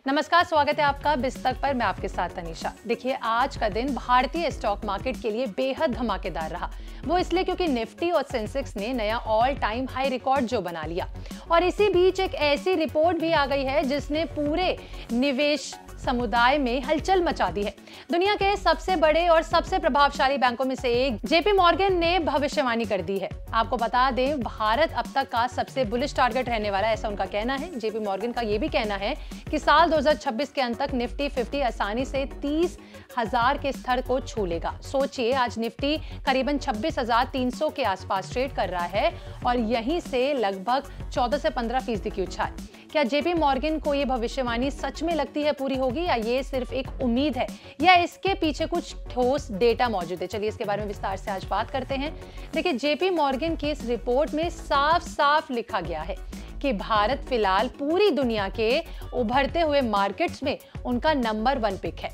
नमस्कार, स्वागत है आपका बिस्तक पर। मैं आपके साथ तनीषा। देखिए, आज का दिन भारतीय स्टॉक मार्केट के लिए बेहद धमाकेदार रहा। वो इसलिए क्योंकि निफ्टी और सेंसेक्स ने नया ऑल टाइम हाई रिकॉर्ड जो बना लिया, और इसी बीच एक ऐसी रिपोर्ट भी आ गई है जिसने पूरे निवेश समुदाय में हलचल मचा दी है। दुनिया के सबसे बड़े और सबसे प्रभावशाली बैंकों में से एक जेपी मॉर्गन ने भविष्यवाणी कर दी है। आपको बता दें, भारत अब तक का सबसे बुलिश टारगेट रहने वाला है, ऐसा उनका कहना है। जेपी मॉर्गन का ये भी कहना है कि साल 2026 के अंत तक निफ्टी 50 आसानी से 30,000 के स्तर को छू लेगा। सोचिए, आज निफ्टी करीबन 26,300 के आसपास ट्रेड कर रहा है और यहीं से लगभग 14 से 15% की उछाल। क्या जेपी मॉर्गन को ये भविष्यवाणी सच में लगती है पूरी होगी, या ये सिर्फ एक उम्मीद है, या इसके पीछे कुछ ठोस डेटा मौजूद है? चलिए इसके बारे में विस्तार से आज बात करते हैं। देखिए, जेपी मॉर्गन की इस रिपोर्ट में साफ साफ लिखा गया है कि भारत फिलहाल पूरी दुनिया के उभरते हुए मार्केट्स में उनका नंबर 1 पिक है।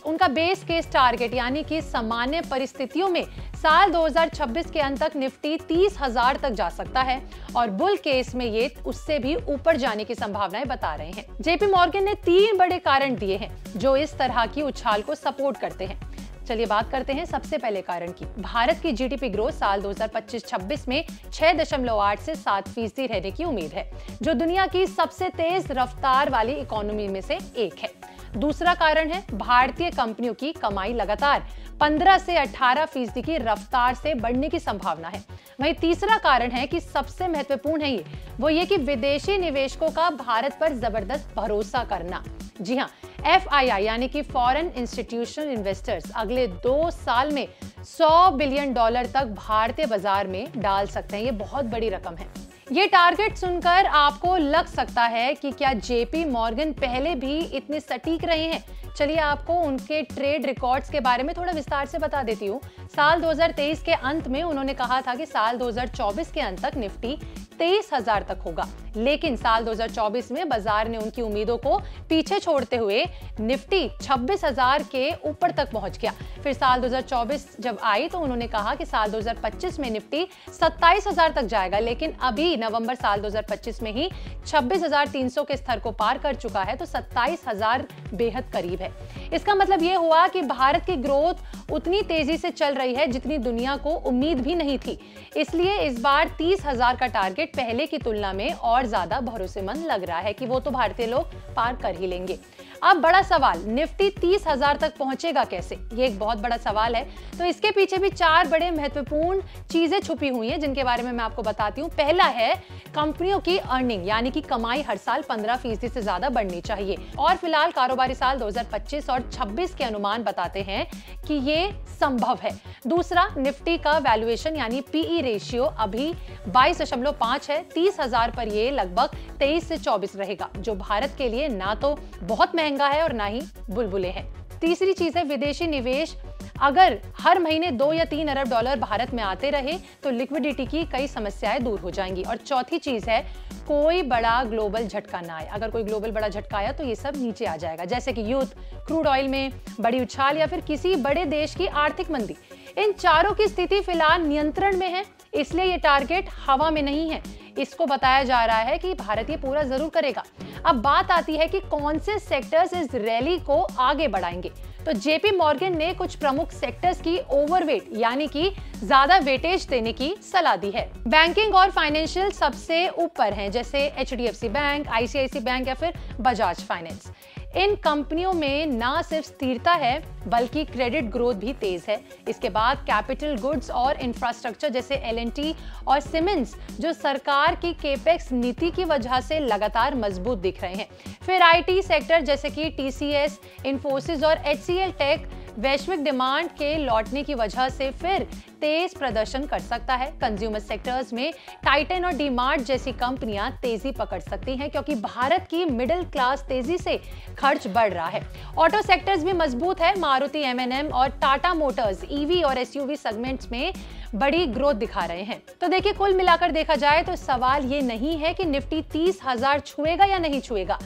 उनका बेस केस टारगेट यानी कि सामान्य परिस्थितियों में साल 2026 के अंत तक निफ्टी 30,000 तक जा सकता है, और बुल केस में ये उससे भी ऊपर जाने की संभावनाएं बता रहे हैं। जेपी मॉर्गन ने 3 बड़े कारण दिए हैं जो इस तरह की उछाल को सपोर्ट करते हैं। चलिए बात करते हैं सबसे पहले कारण की। भारत की जीडीपी ग्रोथ साल 2025-26 में 6.8 से 7% रहने की उम्मीद है, जो दुनिया की सबसे तेज रफ्तार वाली इकोनॉमी में से एक है। दूसरा कारण है, भारतीय कंपनियों की कमाई लगातार 15 से 18% की रफ्तार से बढ़ने की संभावना है। वहीं तीसरा कारण है कि सबसे महत्वपूर्ण है वो ये कि विदेशी निवेशकों का भारत पर जबरदस्त भरोसा करना। जी हाँ, FII यानी कि फॉरेन इंस्टीट्यूशनल इन्वेस्टर्स अगले 2 साल में $100 बिलियन तक भारतीय बाजार में डाल सकते हैं। ये बहुत बड़ी रकम है। ये टारगेट सुनकर आपको लग सकता है कि क्या जेपी मॉर्गन पहले भी इतने सटीक रहे हैं? चलिए आपको उनके ट्रेड रिकॉर्ड्स के बारे में थोड़ा विस्तार से बता देती हूँ। साल 2023 के अंत में उन्होंने कहा था कि साल 2024 के अंत तक निफ्टी 23,000 तक होगा, लेकिन साल 2024 में बाजार ने उनकी उम्मीदों को पीछे छोड़ते हुए निफ्टी 26,000 के ऊपर तक पहुंच गया। फिर साल 2024 जब आई तो उन्होंने कहा कि साल 2025 में निफ्टी 27,000 तक जाएगा, लेकिन अभी नवंबर साल 2025 में ही 26,300 के स्तर को पार कर चुका है, तो 27,000 बेहद करीब है। इसका मतलब ये हुआ कि भारत की ग्रोथ उतनी तेजी से चल रही है जितनी दुनिया को उम्मीद भी नहीं थी। इसलिए इस बार 30,000 का टारगेट पहले की तुलना में और ज्यादा भरोसेमंद लग रहा है कि वो तो भारतीय लोग पार कर ही लेंगे। अब बड़ा सवाल, निफ्टी 30,000 तक पहुंचेगा कैसे? ये एक बहुत बड़ा सवाल है। तो इसके पीछे भी 4 बड़े महत्वपूर्ण चीजें छुपी हुई हैं जिनके बारे में मैं आपको बताती हूँ। पहला है, कंपनियों की अर्निंग यानी कि कमाई हर साल 15% से ज्यादा बढ़नी चाहिए, और फिलहाल कारोबारी साल 2025 और 26 के अनुमान बताते हैं कि ये संभव है। दूसरा, निफ्टी का वैल्यूएशन यानी PE रेशियो अभी 22.5 है। 30,000 पर ये लगभग 23 से 24 रहेगा, जो भारत के लिए ना तो बहुत महंगा है और ना ही बुलबुले हैं। तीसरी चीज है विदेशी निवेश। अगर हर महीने 2 या 3 अरब डॉलर भारत में आते रहे तो लिक्विडिटी की कई समस्याएं दूर हो जाएंगी। और चौथी चीज है, कोई बड़ा ग्लोबल झटका ना आए। अगर कोई ग्लोबल बड़ा झटका आया तो ये सब नीचे आ जाएगा, जैसे कि युद्ध, क्रूड ऑयल में बड़ी उछाल, या फिर किसी बड़े देश की आर्थिक मंदी। इन चारों की स्थिति फिलहाल नियंत्रण में है, इसलिए ये टारगेट हवा में नहीं है। इसको बताया जा रहा है कि भारत ये पूरा जरूर करेगा। अब बात आती है कि कौन से सेक्टर्स इस रैली को आगे बढ़ाएंगे। तो जेपी मॉर्गन ने कुछ प्रमुख सेक्टर्स की ओवरवेट यानी कि ज्यादा वेटेज देने की सलाह दी है। बैंकिंग और फाइनेंशियल सबसे ऊपर हैं, जैसे HDFC बैंक, ICICI बैंक या फिर बजाज फाइनेंस। इन कंपनियों में ना सिर्फ स्थिरता है बल्कि क्रेडिट ग्रोथ भी तेज है। इसके बाद कैपिटल गुड्स और इंफ्रास्ट्रक्चर जैसे L&T और सीमेंस, जो सरकार की केपेक्स नीति की वजह से लगातार मजबूत दिख रहे हैं। फिर IT सेक्टर जैसे कि TCS, इन्फोसिस और HCL टेक वैश्विक डिमांड के लौटने की वजह से फिर तेज प्रदर्शन कर सकता है। कंज्यूमर सेक्टर्स में टाइटन और डीमार्ट जैसी कंपनियां तेजी पकड़ सकती हैं, क्योंकि भारत की मिडिल क्लास तेजी से खर्च बढ़ रहा है। ऑटो सेक्टर्स भी मजबूत है। मारुति, M&M और टाटा मोटर्स EV और SUV सेगमेंट्स में बड़ी ग्रोथ दिखा रहे हैं। तो देखिए, कुल मिलाकर देखा जाए तो सवाल ये नहीं है कि निफ्टी 30,000 छुएगा या नहीं छुएगा।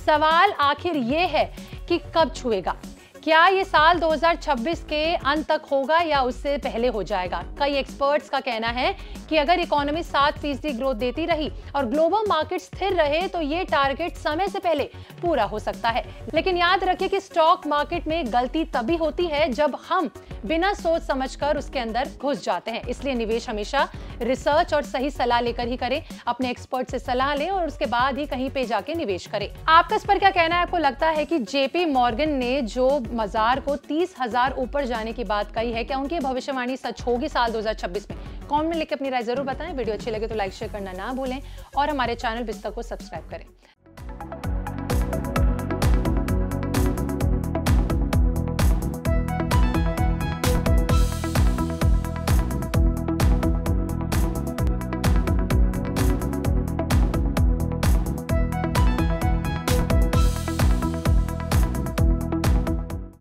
सवाल आखिर ये है कि कब छुएगा। क्या ये साल 2026 के अंत तक होगा या उससे पहले हो जाएगा? कई एक्सपर्ट्स का कहना है कि अगर इकोनॉमी 7% ग्रोथ देती रही और ग्लोबल मार्केट स्थिर रहे तो ये टारगेट समय से पहले पूरा हो सकता है। लेकिन याद रखिए कि स्टॉक मार्केट में गलती तभी होती है जब हम बिना सोच समझकर उसके अंदर घुस जाते हैं। इसलिए निवेश हमेशा रिसर्च और सही सलाह लेकर ही करें। अपने एक्सपर्ट से सलाह लें और उसके बाद ही कहीं पे जाके निवेश करें। आपका इस पर क्या कहना है? आपको लगता है कि जेपी मॉर्गन ने जो बाजार को 30,000 ऊपर जाने की बात कही है, क्या उनकी भविष्यवाणी सच होगी साल 2026 में? कमेंट में लिख के अपनी राय जरूर बताएं। वीडियो अच्छी लगे तो लाइक शेयर करना ना भूलें और हमारे चैनल बिस्तर को सब्सक्राइब करें।